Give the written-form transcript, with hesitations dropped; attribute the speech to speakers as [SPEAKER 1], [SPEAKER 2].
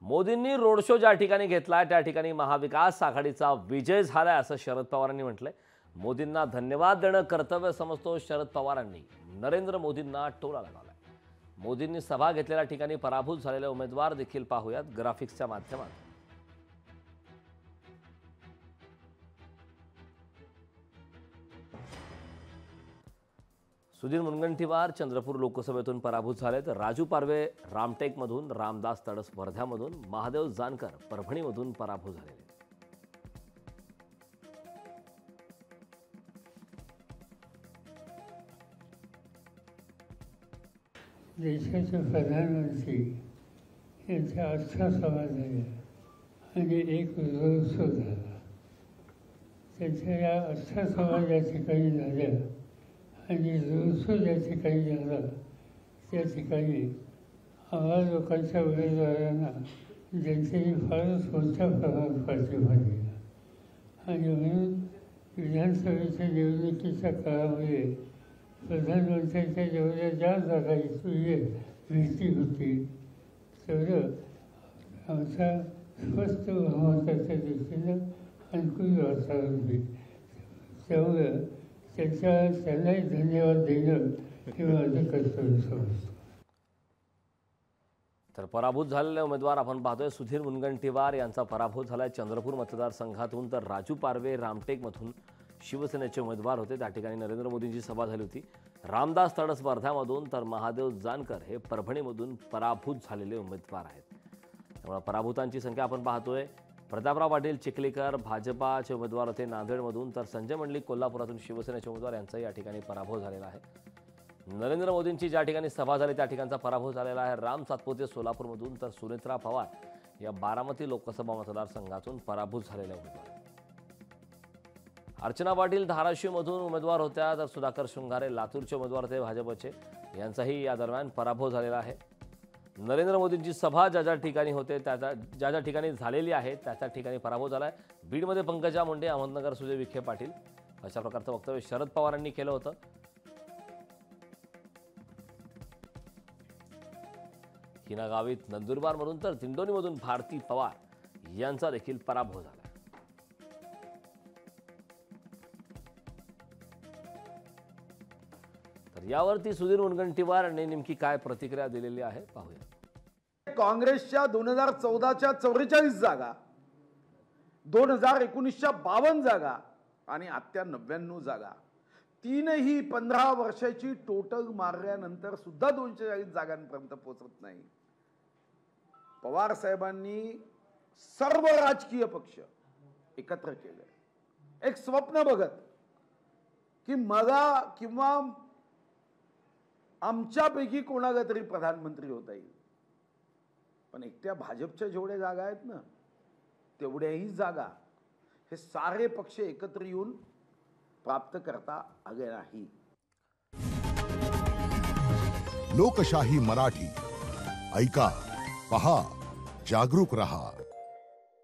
[SPEAKER 1] मोदींनी road show ज्या ठिकाणी घेतला त्या ठिकाणी महाविकास आघाडीचा विजय झालाय असं शरद पवारांनी म्हटलंय। मोदींना धन्यवाद देणं कर्तव्य समजतो शरद पवारांनी नरेंद्र मोदींना टोला लगावलाय। मोदींनी सभा घेतलेल्या ठिकाणी पराभूत झालेले उमेदवार देखील पाहूयात ग्राफिक्सच्या माध्यमातून। सुधीर मुनगंटीवार चंद्रपूर लोकसभेतून पराभूत झाले तर राजू पारवे रामटेकमधून, रामदास तडस वर्ध्यामधून, महादेव जानकर परभणीमधून पराभूत झाले।
[SPEAKER 2] देशाचे प्रधानमंत्री यांचा आजचा संवाद झाला आणि एक उत्सव झाला। त्यांच्या या आजचा संवाद या ठिकाणी झाला आणि उत्सव ज्या ठिकाणी झाला त्या ठिकाणी आम्हा लोकांच्या उमेदवारांना जनतेने फारच मोठ्या प्रमाणात पाठिंबा दिला आणि म्हणून विधानसभेच्या निवडणुकीच्या काळामध्ये प्रधानमंत्र्यांच्या जेवढ्या ज्या जागा भीती होती तेवढं आमच्या स्वस्थ बहुमताच्या दृष्टीनं अनुकूल वातावरण होईल। त्यामुळं त्यांनाही धन्यवाद देणं हे माझं कर्तव्य समजतो।
[SPEAKER 1] तर पराभूत झालेले उमेदवार आपण पाहतोय सुधीर मुनगंटीवार यांचा पराभूत झालाय चंद्रपूर मतदारसंघातून, तर राजू पारवे रामटेकमधून शिवसेनेचे उमेदवार होते। त्या ठिकाणी नरेंद्र मोदींची सभा झाली होती। रामदास तडस वर्ध्यामधून तर महादेव जानकर हे परभणीमधून पराभूत झालेले उमेदवार आहेत। त्यामुळे पराभूतांची संख्या आपण पाहतोय। प्रतापराव पाटील चिखलीकर भाजपाचे उमेदवार होते नांदेडमधून, तर संजय मंडलिक कोल्हापुरातून शिवसेनेचे उमेदवार यांचाही या ठिकाणी पराभव झालेला आहे। नरेंद्र मोदींची ज्या ठिकाणी सभा झाली त्या ठिकाणचा पराभव झालेला आहे। राम सातपुते सोलापूरमधून तर सुनेत्रा पवार या बारामती लोकसभा मतदारसंघातून पराभूत झालेल्या उमेदवार। अर्चना पाटील धाराशिवमधून उमेदवार होत्या, तर सुधाकर शृंगारे लातूरचे उमेदवार होते भाजपचे, यांचाही या दरम्यान पराभव झालेला आहे। नरेंद्र मोदींची सभा ज्या ज्या ठिकाणी होते ज्या ज्या ठिकाणी झालेली आहे त्या त्या ठिकाणी पराभव झालाय। बीडमध्ये पंकजा मुंडे, अहमदनगर सुजय विखे पाटील अशा प्रकारचं वक्तव्य शरद पवारांनी केलं होतं। हिना गावित नंदुरबारमधून तर दिंडोरीमधून भारती पवार यांचा देखील पराभव झाला। तर यावरती सुधीर मुनगंटीवार यांनी नेमकी काय प्रतिक्रिया दिलेली आहे पाहूया।
[SPEAKER 3] काँग्रेसच्या 2014च्या 44 जागा, 2019च्या 52 जागा आणि आता 99 जागा, तीनही 15 वर्षाची टोटल मारल्यानंतर सुद्धा 240 जागांपर्यंत पोहोचत नाही। पवार साहेबांनी सर्व राजकीय पक्ष एकत्र केले, एक स्वप्न बघत की मला किंवा आमच्यापैकी कोणाला तरी प्रधानमंत्री होता येईल, पण एकट्या भाजपच्या जेवढ्या जागा आहेत ना तेवढ्याही जागा हे सारे पक्ष एकत्र येऊन प्राप्त करता आले नाही।
[SPEAKER 4] लोकशाही मराठी ऐका, पहा, जागरूक रहा।